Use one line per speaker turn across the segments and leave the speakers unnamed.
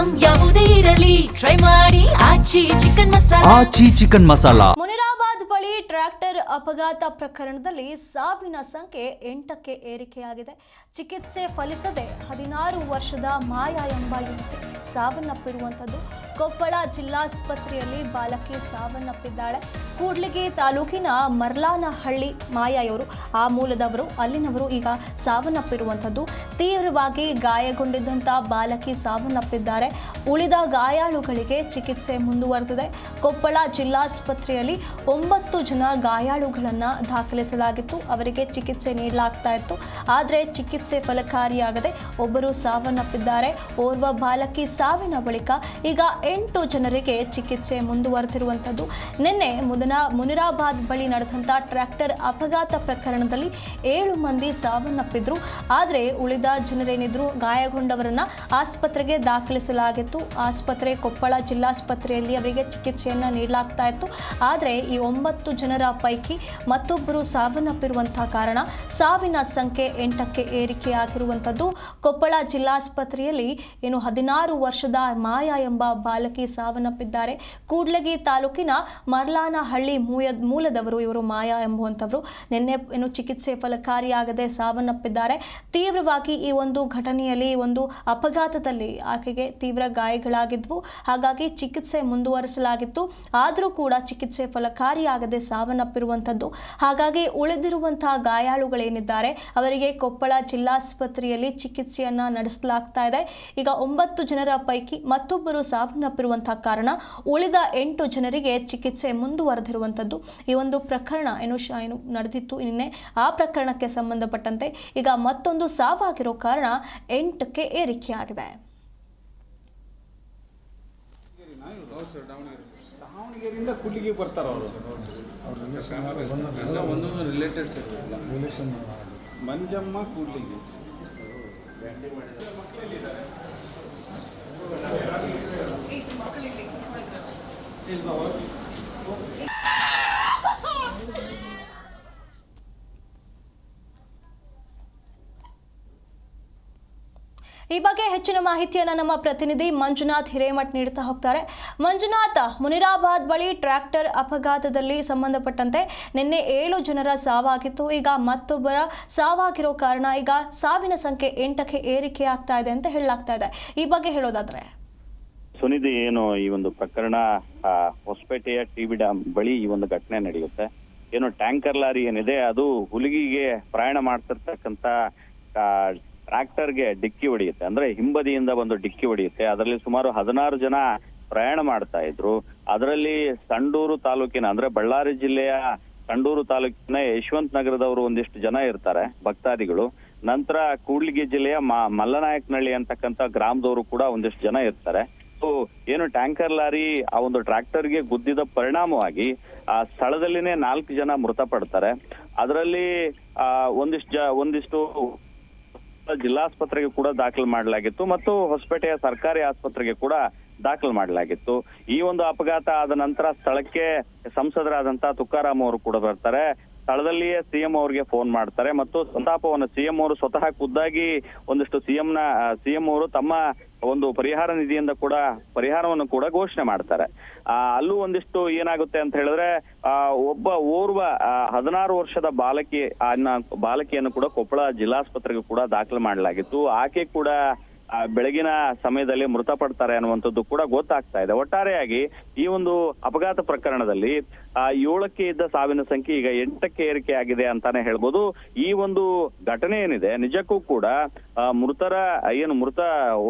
Item ಯಾವುದೇ ಇರಲಿ try ಮಾಡಿ ಆಚಿ ಚಿಕನ್ ಮಸಾಲಾ.
ಮುನಿರಾಬಾದ್ ಬಳಿ ಟ್ರ್ಯಾಕ್ಟರ್ ಅಪಘಾತ ಪ್ರಕರಣದಲ್ಲಿ ಸಾವಿನ ಸಂಖ್ಯೆ 8ಕ್ಕೆ ಏರಿಕೆಯಾಗಿದೆ. ಚಿಕಿತ್ಸೆ ಫಲಿಸದೆ 16 ವರ್ಷದ ಮಾಯಾ ಎಂಬ ಯುವತಿ ಸಾವನ್ನಪ್ಪಿರುವಂಥದ್ದು. ಕೊಪ್ಪಳ ಜಿಲ್ಲಾಸ್ಪತ್ರೆಯಲ್ಲಿ ಬಾಲಕಿ ಸಾವನ್ನಪ್ಪಿದ್ದಾಳೆ. ಕೂಡ್ಲಿಗಿ ತಾಲೂಕಿನ ಮರ್ಲಾನಹಳ್ಳಿ ಮಾಯಾ ಇವರು ಆ ಮೂಲದವರು, ಅಲ್ಲಿನವರು ಈಗ ಸಾವನ್ನಪ್ಪಿರುವಂಥದ್ದು. ತೀವ್ರವಾಗಿ ಗಾಯಗೊಂಡಿದ್ದಂಥ ಬಾಲಕಿ ಸಾವನ್ನಪ್ಪಿದ್ದಾರೆ. ಉಳಿದ ಗಾಯಾಳುಗಳಿಗೆ ಚಿಕಿತ್ಸೆ ಮುಂದುವರೆದಿದೆ. ಕೊಪ್ಪಳ ಜಿಲ್ಲಾಸ್ಪತ್ರೆಯಲ್ಲಿ 9 ಜನ ಗಾಯಾಳುಗಳನ್ನು ದಾಖಲಿಸಲಾಗಿತ್ತು. ಅವರಿಗೆ ಚಿಕಿತ್ಸೆ ನೀಡಲಾಗ್ತಾ ಇತ್ತು. ಆದರೆ ಚಿಕಿತ್ಸೆ ಫಲಕಾರಿಯಾಗದೆ ಒಬ್ಬರು ಸಾವನ್ನಪ್ಪಿದ್ದಾರೆ. ಓರ್ವ ಬಾಲಕಿ ಸಾವಿನ ಬಳಿಕ ಈಗ 8 ಜನರಿಗೆ ಚಿಕಿತ್ಸೆ ಮುಂದುವರೆದಿರುವಂಥದ್ದು. ನಿನ್ನೆ ಮುನಿರಾಬಾದ್ ಬಳಿ ನಡೆದಂಥ ಟ್ರ್ಯಾಕ್ಟರ್ ಅಪಘಾತ ಪ್ರಕರಣದಲ್ಲಿ 7 ಮಂದಿ ಸಾವನ್ನಪ್ಪಿದ್ರು. ಆದರೆ ಉಳಿದ ಜನರೇನಿದ್ರು ಗಾಯಗೊಂಡವರನ್ನ ಆಸ್ಪತ್ರೆಗೆ ದಾಖಲಿಸಲಾಗಿತ್ತು. ಆಸ್ಪತ್ರೆ ಕೊಪ್ಪಳ ಜಿಲ್ಲಾಸ್ಪತ್ರೆಯಲ್ಲಿ ಅವರಿಗೆ ಚಿಕಿತ್ಸೆಯನ್ನು ನೀಡಲಾಗ್ತಾ ಇತ್ತು. ಆದರೆ ಈ 9 ಜನರ ಪೈಕಿ ಮತ್ತೊಬ್ಬರು ಸಾವನ್ನಪ್ಪಿರುವಂತಹ ಕಾರಣ ಸಾವಿನ ಸಂಖ್ಯೆ 8ಕ್ಕೆ ಏರಿಕೆಯಾಗಿರುವಂಥದ್ದು. ಕೊಪ್ಪಳ ಜಿಲ್ಲಾಸ್ಪತ್ರೆಯಲ್ಲಿ 16 ವರ್ಷದ ಮಾಯಾ ಎಂಬ ಬಾಲಕಿ ಸಾವನ್ನಪ್ಪಿದ್ದಾರೆ. ಕೂಡ್ಲಿಗಿ ತಾಲೂಕಿನ ಮರ್ಲಾನಹಳ್ಳಿ ಮೂಲದವರು ಇವರು ಮಾಯಾ ಎಂಬುವಂಥವರು. ನಿನ್ನೆ ಚಿಕಿತ್ಸೆ ಫಲಕಾರಿಯಾಗದೆ ಸಾವನ್ನಪ್ಪಿದ್ದಾರೆ. ತೀವ್ರವಾಗಿ ಈ ಒಂದು ಘಟನೆಯಲ್ಲಿ, ಒಂದು ಅಪಘಾತದಲ್ಲಿ ಆಕೆಗೆ ತೀವ್ರ ಗಾಯಗಳಾಗಿದ್ವು. ಹಾಗಾಗಿ ಚಿಕಿತ್ಸೆ ಮುಂದುವರಿಸಲಾಗಿತ್ತು. ಆದರೂ ಕೂಡ ಚಿಕಿತ್ಸೆ ಫಲಕಾರಿಯಾಗದೆ ಸಾವನ್ನಪ್ಪಿರುವಂಥದ್ದು. ಹಾಗಾಗಿ ಉಳಿದಿರುವಂತಹ ಗಾಯಾಳುಗಳೇನಿದ್ದಾರೆ ಅವರಿಗೆ ಕೊಪ್ಪಳ ಜಿಲ್ಲಾಸ್ಪತ್ರೆಯಲ್ಲಿ ಚಿಕಿತ್ಸೆಯನ್ನ ನಡೆಸಲಾಗ್ತಾ ಇದೆ. ಈಗ 9 ಜನರ ಪೈಕಿ ಮತ್ತೊಬ್ಬರು ಸಾವನ್ನಪ್ಪಿರುವಂತಹ ಕಾರಣ ಉಳಿದ 8 ಜನರಿಗೆ ಚಿಕಿತ್ಸೆ ಮುಂದುವರೆದಿರುವಂಥದ್ದು. ಈ ಒಂದು ಪ್ರಕರಣ ಏನು ನಡೆದಿತ್ತು ನಿನ್ನೆ, ಆ ಪ್ರಕರಣಕ್ಕೆ ಸಂಬಂಧಪಟ್ಟಂತೆ ಈಗ ಮತ್ತೊಂದು ಸಾವಾಗಿರೋ ಕಾರಣ 8ಕ್ಕೆ ಏರಿಕೆಯಾಗಿದೆ.
ದಾವಣಗೆರೆಯಿಂದ ಕೂಡ್ಲಿಗಿ ಬರ್ತಾರೆ ಅವರು. ಒಂದೊಂದು ರಿಲೇಟೆಡ್ಸ್ ಮಂಜಮ್ಮ ಕೂಡ್ಲಿಗಿ.
ಈ ಬಗ್ಗೆ ಹೆಚ್ಚಿನ ಮಾಹಿತಿಯನ್ನು ನಮ್ಮ ಪ್ರತಿನಿಧಿ ಮಂಜುನಾಥ್ ಹಿರೇಮಠ್ ನೀಡುತ್ತಾ ಹೋಗ್ತಾರೆ. ಮಂಜುನಾಥ್, ಮುನಿರಾಬಾದ್ ಬಳಿ ಟ್ರ್ಯಾಕ್ಟರ್ ಅಪಘಾತದಲ್ಲಿ ಸಂಬಂಧಪಟ್ಟಂತೆ ನಿನ್ನೆ 7 ಜನರ ಸಾವಾಗಿತ್ತು. ಈಗ ಮತ್ತೊಬ್ಬರ ಸಾವಾಗಿರೋ ಕಾರಣ ಈಗ ಸಾವಿನ ಸಂಖ್ಯೆ 8ಕ್ಕೆ ಏರಿಕೆ ಆಗ್ತಾ ಇದೆ ಅಂತ ಹೇಳಲಾಗ್ತಾ ಇದೆ. ಈ ಬಗ್ಗೆ ಹೇಳೋದಾದ್ರೆ
ಸುನಿಧಿ, ಏನು ಈ ಒಂದು ಪ್ರಕರಣ ಹೊಸಪೇಟೆಯ ಟಿಬಿ ಡ್ಯಾಮ್ ಬಳಿ ಈ ಒಂದು ಘಟನೆ ನಡೆಯುತ್ತೆ. ಏನು ಟ್ಯಾಂಕರ್ ಲಾರಿ ಏನಿದೆ ಅದು ಹುಲಿಗಿಗೆ ಪ್ರಯಾಣ ಮಾಡ್ತಿರ್ತಕ್ಕಂಥ ಟ್ರ್ಯಾಕ್ಟರ್ಗೆ ಡಿಕ್ಕಿ ಹೊಡೆಯುತ್ತೆ. ಅಂದ್ರೆ ಹಿಂಬದಿಯಿಂದ ಒಂದು ಡಿಕ್ಕಿ ಹೊಡೆಯುತ್ತೆ. ಅದರಲ್ಲಿ ಸುಮಾರು 16 ಜನ ಪ್ರಯಾಣ ಮಾಡ್ತಾ ಇದ್ರು. ಅದರಲ್ಲಿ ಸಂಡೂರು ತಾಲೂಕಿನ, ಅಂದ್ರೆ ಬಳ್ಳಾರಿ ಜಿಲ್ಲೆಯ ಸಂಡೂರು ತಾಲೂಕಿನ ಯಶವಂತ ನಗರದವರು ಒಂದಿಷ್ಟು ಜನ ಇರ್ತಾರೆ, ಭಕ್ತಾದಿಗಳು. ನಂತರ ಕೂಡ್ಲಿಗಿ ಜಿಲ್ಲೆಯ ಮಲ್ಲನಾಯಕನಹಳ್ಳಿ ಅಂತಕ್ಕಂಥ ಗ್ರಾಮದವರು ಕೂಡ ಒಂದಿಷ್ಟು ಜನ ಇರ್ತಾರೆ. ಏನು ಟ್ಯಾಂಕರ್ ಲಾರಿ ಆ ಒಂದು ಟ್ರ್ಯಾಕ್ಟರ್ಗೆ ಗುದ್ದಿದ ಪರಿಣಾಮವಾಗಿ ಆ ಸ್ಥಳದಲ್ಲಿನೇ 4 ಜನ ಮೃತಪಡ್ತಾರೆ. ಅದರಲ್ಲಿ ಒಂದಿಷ್ಟು ಜಿಲ್ಲಾಸ್ಪತ್ರೆಗೆ ಕೂಡ ದಾಖಲು ಮಾಡಲಾಗಿತ್ತು ಮತ್ತು ಹೊಸಪೇಟೆಯ ಸರ್ಕಾರಿ ಆಸ್ಪತ್ರೆಗೆ ಕೂಡ ದಾಖಲು ಮಾಡಲಾಗಿತ್ತು. ಈ ಒಂದು ಅಪಘಾತ ಆದ ನಂತರ ಸ್ಥಳಕ್ಕೆ ಸಂಸದರಾದಂತಹ ತುಕಾರಾಮ್ ಅವರು ಕೂಡ ಬರ್ತಾರೆ. ಸ್ಥಳದಲ್ಲಿಯೇ ಸಿಎಂ ಅವರಿಗೆ ಫೋನ್ ಮಾಡ್ತಾರೆ ಮತ್ತು ಸಂತಾಪವನ್ನು ಸಿಎಂ ಅವರು ಸ್ವತಃ ಖುದ್ದಾಗಿ ಒಂದಿಷ್ಟು ಸಿಎಂ ಅವರು ತಮ್ಮ ಒಂದು ಪರಿಹಾರ ನಿಧಿಯಿಂದ ಕೂಡ ಪರಿಹಾರವನ್ನು ಕೂಡ ಘೋಷಣೆ ಮಾಡ್ತಾರೆ. ಅಲ್ಲೂ ಒಂದಿಷ್ಟು ಏನಾಗುತ್ತೆ ಅಂತ ಹೇಳಿದ್ರೆ ಓರ್ವ 16 ವರ್ಷದ ಬಾಲಕಿಯನ್ನು ಕೂಡ ಕೊಪ್ಪಳ ಜಿಲ್ಲಾಸ್ಪತ್ರೆಗೆ ಕೂಡ ದಾಖಲು ಮಾಡಲಾಗಿತ್ತು. ಆಕೆ ಕೂಡ ಬೆಳಗಿನ ಸಮಯದಲ್ಲಿ ಮೃತಪಡ್ತಾರೆ ಅನ್ನುವಂಥದ್ದು ಕೂಡ ಗೊತ್ತಾಗ್ತಾ ಇದೆ. ಒಟ್ಟಾರೆಯಾಗಿ ಈ ಒಂದು ಅಪಘಾತ ಪ್ರಕರಣದಲ್ಲಿ 7ಕ್ಕೆ ಇದ್ದ ಸಾವಿನ ಸಂಖ್ಯೆ ಈಗ 8ಕ್ಕೆ ಏರಿಕೆ ಆಗಿದೆ ಅಂತಾನೆ ಹೇಳ್ಬೋದು. ಈ ಒಂದು ಘಟನೆ ಏನಿದೆ ನಿಜಕ್ಕೂ ಕೂಡ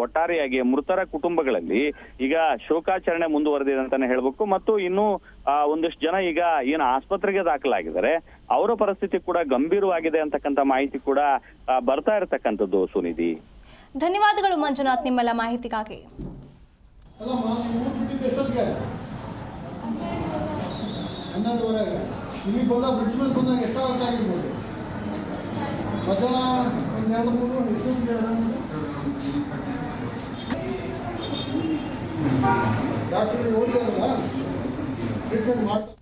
ಒಟ್ಟಾರೆಯಾಗಿ ಮೃತರ ಕುಟುಂಬಗಳಲ್ಲಿ ಈಗ ಶೋಕಾಚರಣೆ ಮುಂದುವರೆದಿದೆ ಅಂತಾನೆ ಹೇಳ್ಬೇಕು. ಮತ್ತು ಇನ್ನು ಒಂದಿಷ್ಟು ಜನ ಈಗ ಏನು ಆಸ್ಪತ್ರೆಗೆ ದಾಖಲಾಗಿದ್ದಾರೆ, ಅವರ ಪರಿಸ್ಥಿತಿ ಕೂಡ ಗಂಭೀರವಾಗಿದೆ ಅಂತಕ್ಕಂಥ ಮಾಹಿತಿ ಕೂಡ ಬರ್ತಾ ಇರತಕ್ಕಂಥದ್ದು. ಸುನಿಧಿ,
ಧನ್ಯವಾದಗಳು ಮಂಜುನಾಥ್ ನಿಮ್ಮೆಲ್ಲ ಮಾಹಿತಿಗಾಗಿ.
ಡಾಕ್ಟರ್ ನೋಡಿದಾರಲ್ಲ ಟ್ರೀಟ್ಮೆಂಟ್ ಮಾಡ್ತಾರೆ.